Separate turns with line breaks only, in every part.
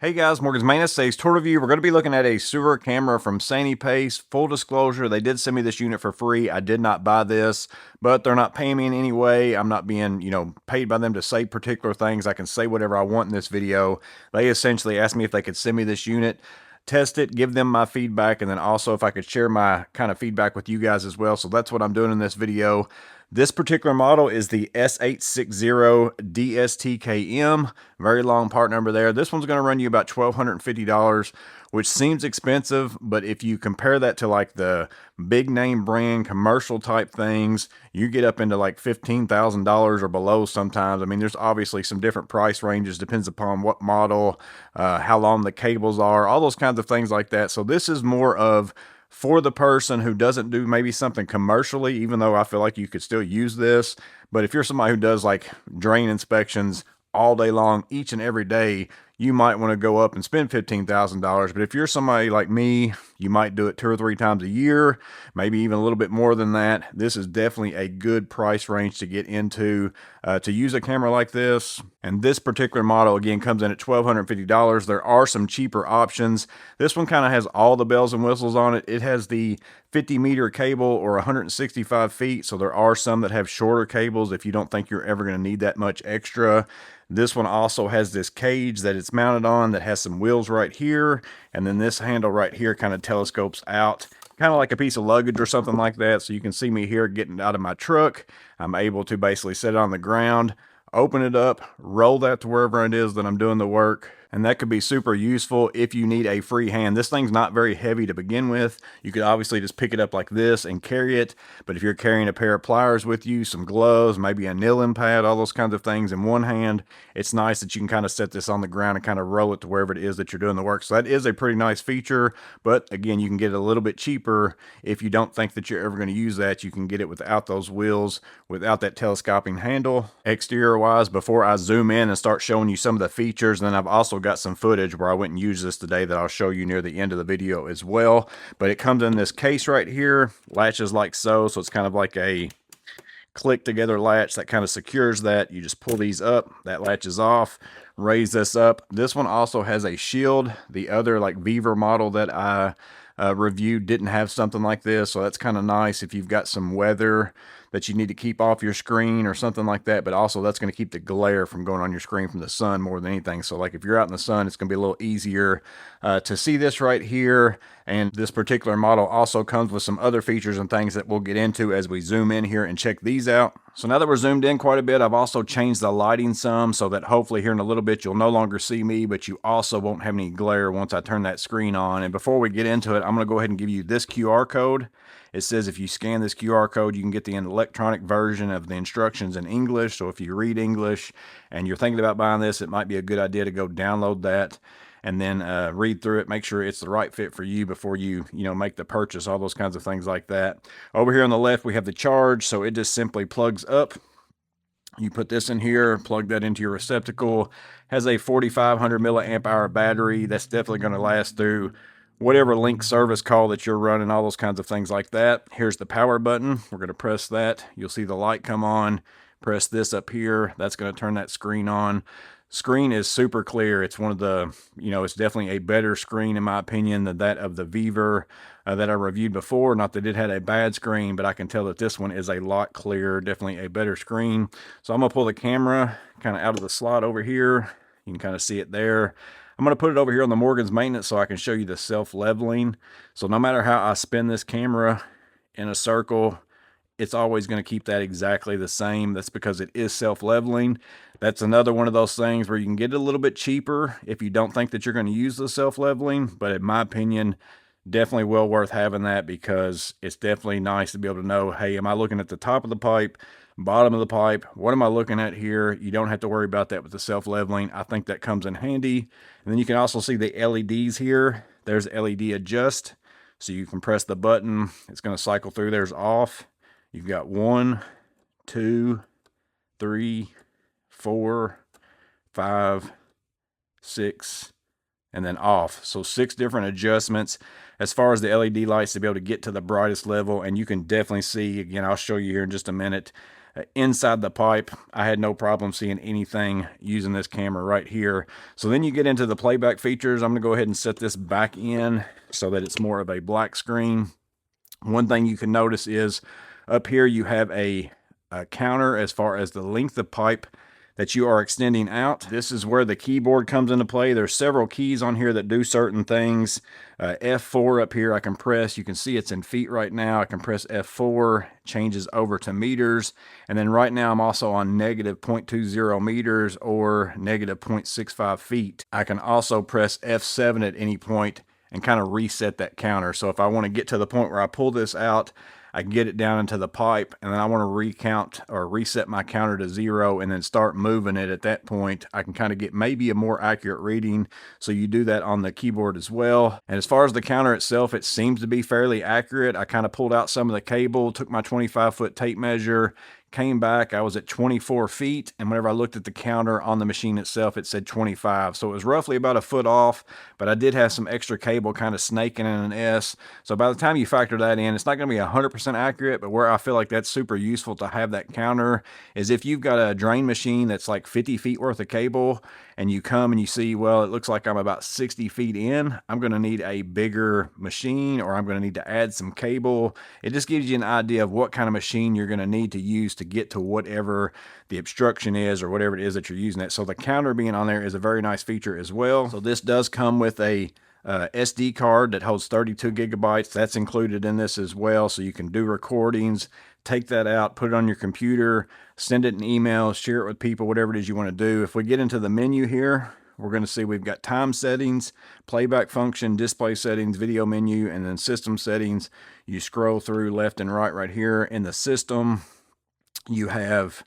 Hey guys, Morgan's Maintenance Saves Tour Review. We're going to be looking at a sewer camera from Sanyipace. Full disclosure, they did send me this unit for free. I did not buy this, but they're not paying me in any way. I'm not being, paid by them to say particular things. I can say whatever I want in this video. They essentially asked me if they could send me this unit, test it, give them my feedback, and then also if I could share my kind of feedback with you guys as well. So that's what I'm doing in this video. This particular model is the S860DSTKM. Very long part number there. This one's going to run you about $1,250, which seems expensive, but if you compare that to like the big name brand commercial type things, you get up into like $15,000 or below sometimes. I mean, there's obviously some different price ranges, depends upon what model, how long the cables are, all those kinds of things like that. So this is more of for the person who doesn't do maybe something commercially, even though I feel like you could still use this. But if you're somebody who does like drain inspections all day long, each and every day, you might want to go up and spend $15,000. But if you're somebody like me, you might do it 2 or 3 times a year, maybe even a little bit more than that. This is definitely a good price range to get into to use a camera like this. And this particular model, again, comes in at $1,250. There are some cheaper options. This one kind of has all the bells and whistles on it. It has the 50-meter cable or 165 feet. So there are some that have shorter cables if you don't think you're ever going to need that much extra. This one also has this cage that it's mounted on that has some wheels right here. And then this handle right here kind of telescopes out, kind of like a piece of luggage or something like that. So you can see me here getting out of my truck. I'm able to basically set it on the ground, open it up, roll that to wherever it is that I'm doing the work. And that could be super useful if you need a free hand. This thing's not very heavy to begin with. You could obviously just pick it up like this and carry it. But if you're carrying a pair of pliers with you, some gloves, maybe a nailing pad, all those kinds of things in one hand, it's nice that you can kind of set this on the ground and kind of roll it to wherever it is that you're doing the work. So that is a pretty nice feature. But again, you can get it a little bit cheaper if you don't think that you're ever going to use that. You can get it without those wheels, without that telescoping handle. Exterior wise, before I zoom in and start showing you some of the features, then I've also got some footage where I went and used this today that I'll show you near the end of the video as well. But it comes in this case right here, latches like so. So it's kind of like a click together latch that kind of secures that. You just pull these up, that latches off, raise this up. This one also has a shield. The other like Beaver model that I reviewed didn't have something like this, so that's kind of nice if you've got some weather that you need to keep off your screen or something like that. But also that's going to keep the glare from going on your screen from the sun more than anything. So like if you're out in the sun, it's going to be a little easier to see this right here. And this particular model also comes with some other features and things that we'll get into as we zoom in here and check these out. So now that we're zoomed in quite a bit, I've also changed the lighting some so that hopefully here in a little bit you'll no longer see me, but you also won't have any glare once I turn that screen on. And before we get into it, I'm going to go ahead and give you this QR code. It says if you scan this QR code, you can get the electronic version of the instructions in English. So if you read English and you're thinking about buying this, it might be a good idea to go download that and then read through it, make sure it's the right fit for you before you make the purchase, all those kinds of things like that. Over here on the left, we have the charge. So it just simply plugs up. You put this in here, plug that into your receptacle. Has a 4,500 milliamp hour battery. That's definitely going to last through whatever link service call that you're running, all those kinds of things like that. Here's the power button. We're going to press that. You'll see the light come on. Press this up here. That's going to turn that screen on. Screen is super clear. It's one of the, it's definitely a better screen in my opinion than that of the Beaver that I reviewed before. Not that it had a bad screen, but I can tell that this one is a lot clearer, definitely a better screen. So I'm going to pull the camera kind of out of the slot over here. You can kind of see it there. I'm going to put it over here on the Morgan's Maintenance so I can show you the self-leveling. So no matter how I spin this camera in a circle, it's always going to keep that exactly the same. That's because it is self-leveling. That's another one of those things where you can get it a little bit cheaper if you don't think that you're going to use the self-leveling. But in my opinion, definitely well worth having that because it's definitely nice to be able to know, hey, am I looking at the top of the pipe, bottom of the pipe? What am I looking at here? You don't have to worry about that with the self-leveling. I think that comes in handy. And then you can also see the LEDs here. There's LED adjust. So you can press the button. It's going to cycle through. There's off. You've got 1, 2, 3, 4, 5, 6, and then off. So 6 different adjustments as far as the LED lights to be able to get to the brightest level. And you can definitely see, again, I'll show you here in just a minute, inside the pipe. I had no problem seeing anything using this camera right here. So then you get into the playback features. I'm going to go ahead and set this back in so that it's more of a black screen. One thing you can notice is up here you have a counter as far as the length of pipe that you are extending out. This is where the keyboard comes into play. There's several keys on here that do certain things. F4 up here I can press. You can see it's in feet right now. I can press F4, changes over to meters. And then right now I'm also on negative 0.20 meters or negative 0.65 feet. I can also press F7 at any point and kind of reset that counter. So if I want to get to the point where I pull this out, I can get it down into the pipe, and then I want to recount or reset my counter to 0 and then start moving it at that point. I can kind of get maybe a more accurate reading. So you do that on the keyboard as well. And as far as the counter itself, it seems to be fairly accurate. I kind of pulled out some of the cable, took my 25-foot tape measure, came back, I was at 24 feet, and whenever I looked at the counter on the machine itself, it said 25. So it was roughly about a foot off, but I did have some extra cable kind of snaking in an S. So by the time you factor that in, it's not going to be 100% accurate, but where I feel like that's super useful to have that counter is if you've got a drain machine that's like 50 feet worth of cable, and you come and you see, well, it looks like I'm about 60 feet in, I'm going to need a bigger machine, or I'm going to need to add some cable. It just gives you an idea of what kind of machine you're going to need to use to get to whatever the obstruction is or whatever it is that you're using it. So the counter being on there is a very nice feature as well. So this does come with a SD card that holds 32 gigabytes. That's included in this as well. So you can do recordings, take that out, put it on your computer, send it an email, share it with people, whatever it is you want to do. If we get into the menu here, we're going to see we've got time settings, playback function, display settings, video menu, and then system settings. You scroll through left and right here. In the system, you have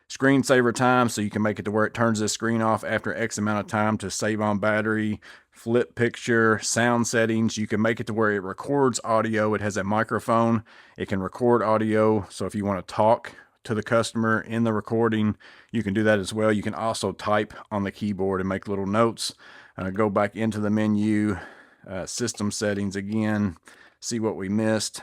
screensaver time, so you can make it to where it turns this screen off after X amount of time to save on battery. Flip picture, sound settings, you can make it to where it records audio. It has a microphone, it can record audio, so if you want to talk to the customer in the recording, you can do that as well. You can also type on the keyboard and make little notes. Go back into the menu, system settings again, see what we missed.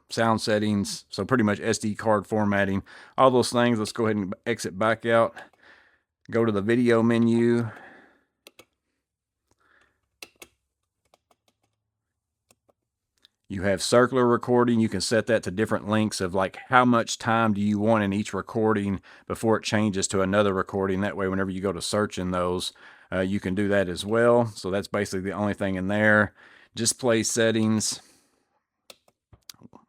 Sound settings, so pretty much SD card formatting, all those things. Let's go ahead and exit back out, go to the video menu. You have circular recording. You can set that to different lengths of like how much time do you want in each recording before it changes to another recording. That way, whenever you go to search in those, you can do that as well. So that's basically the only thing in there. Display settings.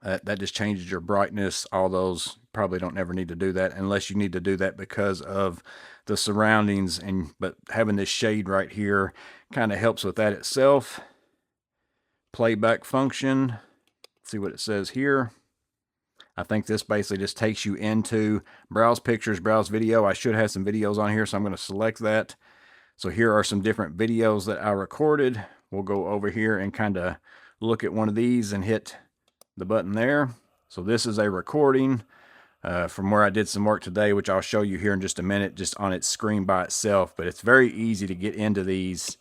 That just changes your brightness. All those probably don't ever need to do that unless you need to do that because of the surroundings. But having this shade right here kind of helps with that itself. Playback function. See what it says here. I think this basically just takes you into browse pictures, browse video. I should have some videos on here, so I'm going to select that. So here are some different videos that I recorded. We'll go over here and kind of look at one of these and hit the button there. So this is a recording from where I did some work today, which I'll show you here in just a minute, just on its screen by itself. But it's very easy to get into these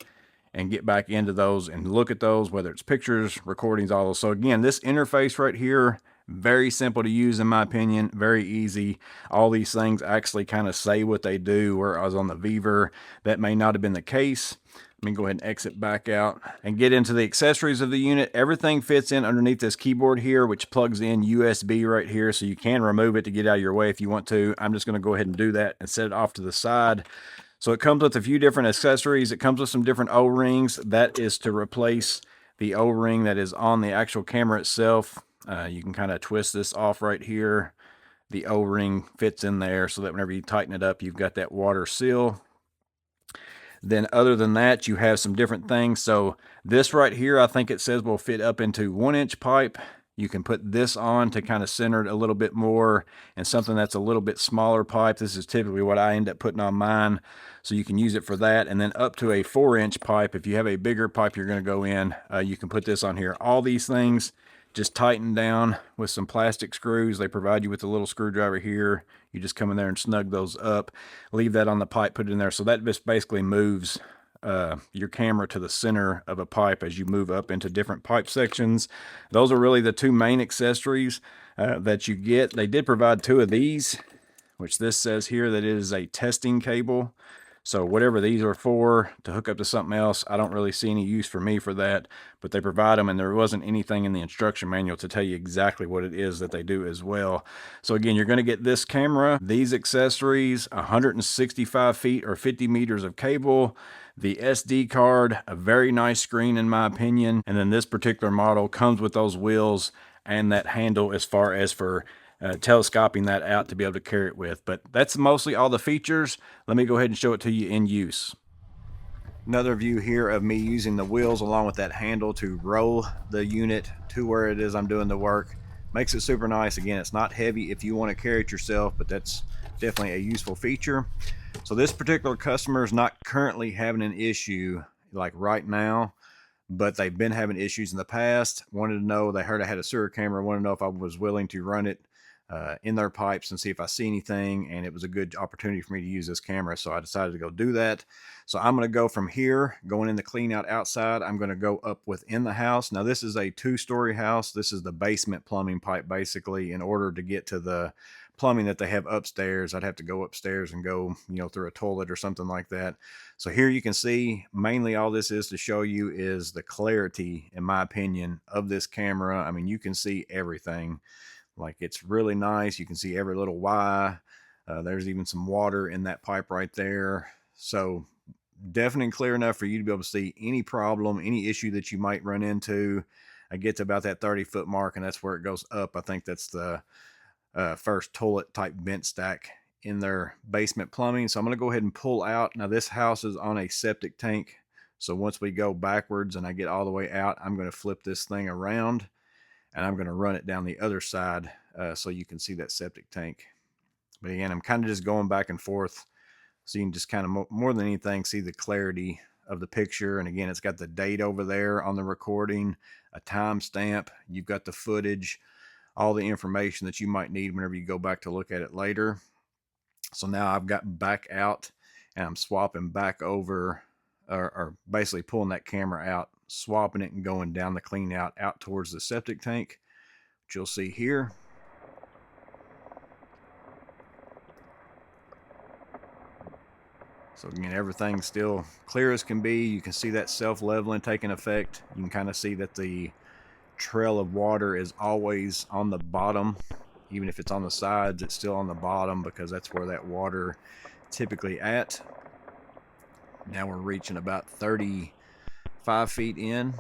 and get back into those and look at those, whether it's pictures, recordings, all those. So again, this interface right here, very simple to use in my opinion, very easy. All these things actually kind of say what they do, whereas on the Viver, that may not have been the case. Let me go ahead and exit back out and get into the accessories of the unit. Everything fits in underneath this keyboard here, which plugs in USB right here, so you can remove it to get out of your way if you want to. I'm just going to go ahead and do that and set it off to the side. So it comes with a few different accessories. It comes with some different O-rings. That is to replace the O-ring that is on the actual camera itself. You can kind of twist this off right here. The O-ring fits in there so that whenever you tighten it up, you've got that water seal. Then other than that, you have some different things. So this right here, I think it says will fit up into 1-inch pipe. You can put this on to kind of center it a little bit more, and something that's a little bit smaller pipe. This is typically what I end up putting on mine. So you can use it for that. And then up to a 4-inch pipe. If you have a bigger pipe you're going to go in, you can put this on here. All these things just tighten down with some plastic screws. They provide you with a little screwdriver here. You just come in there and snug those up, leave that on the pipe, put it in there. So that just basically moves your camera to the center of a pipe as you move up into different pipe sections. Those are really the two main accessories. that you get. They did provide 2 of these, which this says here that it is a testing cable. So whatever these are for, to hook up to something else, I don't really see any use for me for that, but they provide them, and there wasn't anything in the instruction manual to tell you exactly what it is that they do as well. So again, you're going to get this camera, these accessories, 165 feet or 50 meters of cable, the SD card, a very nice screen in my opinion, and then this particular model comes with those wheels and that handle as far as for telescoping that out to be able to carry it with. But that's mostly all the features. Let me go ahead and show it to you in use. Another view here of me using the wheels along with that handle to roll the unit to where it is I'm doing the work. Makes it super nice. Again, it's not heavy if you want to carry it yourself, but that's definitely a useful feature. So this particular customer is not currently having an issue like right now, but they've been having issues in the past. Wanted to know, they heard I had a sewer camera, wanted to know if I was willing to run it in their pipes and see if I see anything, and it was a good opportunity for me to use this camera, so I decided to go do that. So I'm going to go from here, going in the clean out outside. I'm going to go up within the house. Now this is a 2-story house. This is the basement plumbing pipe. Basically, in order to get to the plumbing that they have upstairs, I'd have to go upstairs and go, through a toilet or something like that. So here you can see, mainly all this is to show you is the clarity, in my opinion, of this camera. I mean, you can see everything. Like, it's really nice. You can see every little Y. There's even some water in that pipe right there. So definitely clear enough for you to be able to see any problem, any issue that you might run into. I get to about that 30-foot mark, and that's where it goes up. I think that's the first toilet type vent stack in their basement plumbing. So I'm going to go ahead and pull out. Now this house is on a septic tank. So once we go backwards and I get all the way out, I'm going to flip this thing around, and I'm going to run it down the other side so you can see that septic tank. But again, I'm kind of just going back and forth so you can just kind of more than anything see the clarity of the picture. And again, it's got the date over there on the recording, a timestamp. You've got the footage, all the information that you might need whenever you go back to look at it later. So now I've got back out, and I'm swapping back over, or basically pulling that camera out, swapping it and going down the clean out towards the septic tank, which you'll see here. So again, everything's still clear as can be. You can see that self-leveling taking effect. You can kind of see that the trail of water is always on the bottom. Even if it's on the sides, it's still on the bottom because that's where that water typically at. Now we're reaching about 35 feet in.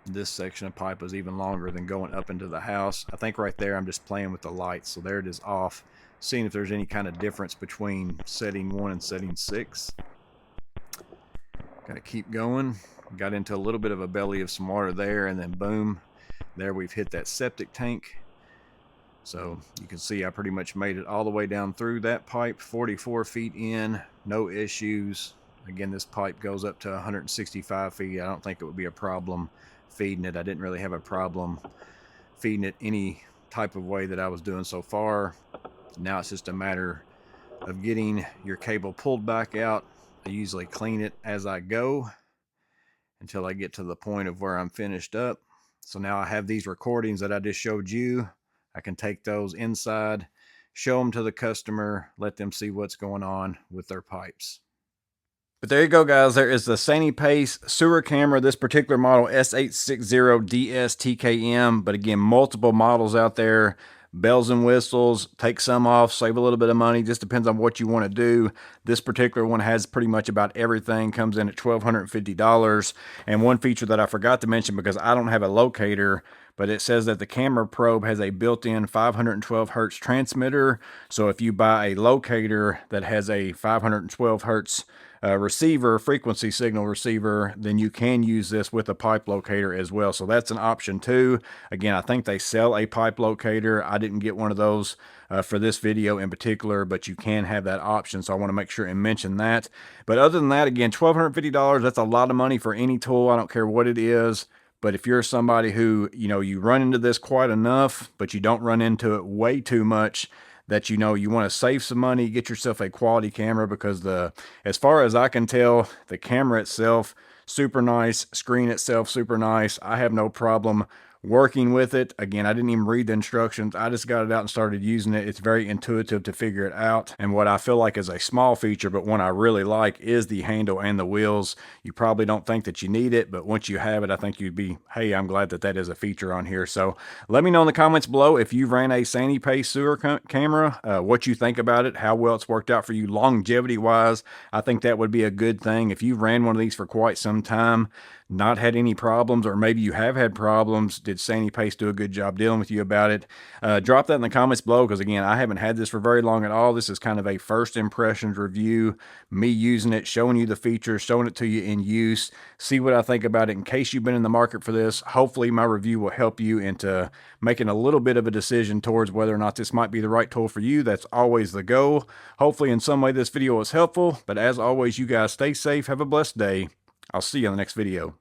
This section of pipe is even longer than going up into the house. I think right there I'm just playing with the lights, so there it is off, seeing if there's any kind of difference between setting 1 and setting 6. Gotta keep going. Got into a little bit of a belly of some water there, and then boom, there we've hit that septic tank. So you can see I pretty much made it all the way down through that pipe, 44 feet in, no issues. Again, this pipe goes up to 165 feet. I don't think it would be a problem feeding it. I didn't really have a problem feeding it any type of way that I was doing so far. Now it's just a matter of getting your cable pulled back out. I usually clean it as I go until I get to the point of where I'm finished up. So now I have these recordings that I just showed you. I can take those inside, show them to the customer, let them see what's going on with their pipes. But there you go, guys. There is the Sanyipace sewer camera. This particular model, S860DSTKM. But again, multiple models out there. Bells and whistles. Take some off, save a little bit of money. Just depends on what you want to do. This particular one has pretty much about everything. Comes in at $1,250. And one feature that I forgot to mention because I don't have a locator, but it says that the camera probe has a built-in 512 hertz transmitter. So if you buy a locator that has a 512 hertz receiver, frequency signal receiver, then you can use this with a pipe locator as well. So that's an option too. Again, I think they sell a pipe locator. I didn't get one of those for this video in particular, but you can have that option. So I want to make sure and mention that. But other than that, again, $1,250, that's a lot of money for any tool. I don't care what it is. But if you're somebody who, you run into this quite enough, but you don't run into it way too much, that you want to save some money, get yourself a quality camera, because as far as I can tell, the camera itself, super nice, screen itself, super nice. I have no problem working with it. Again, I didn't even read the instructions. I just got it out and started using it. It's very intuitive to figure it out. And what I feel like is a small feature, but one I really like, is the handle and the wheels. You probably don't think that you need it, but once you have it, I think you'd be, hey, I'm glad that that is a feature on here. So let me know in the comments below if you ran a Sanyipace sewer camera, what you think about it, how well it's worked out for you longevity wise. I think that would be a good thing. If you ran one of these for quite some time, not had any problems, or maybe you have had problems, did Sanyipace do a good job dealing with you about it? Drop that in the comments below, because again, I haven't had this for very long at all. This is kind of a first impressions review, me using it, showing you the features, showing it to you in use, see what I think about it in case you've been in the market for this. Hopefully my review will help you into making a little bit of a decision towards whether or not this might be the right tool for you. That's always the goal. Hopefully in some way this video was helpful, but as always, you guys stay safe, have a blessed day. I'll see you in the next video.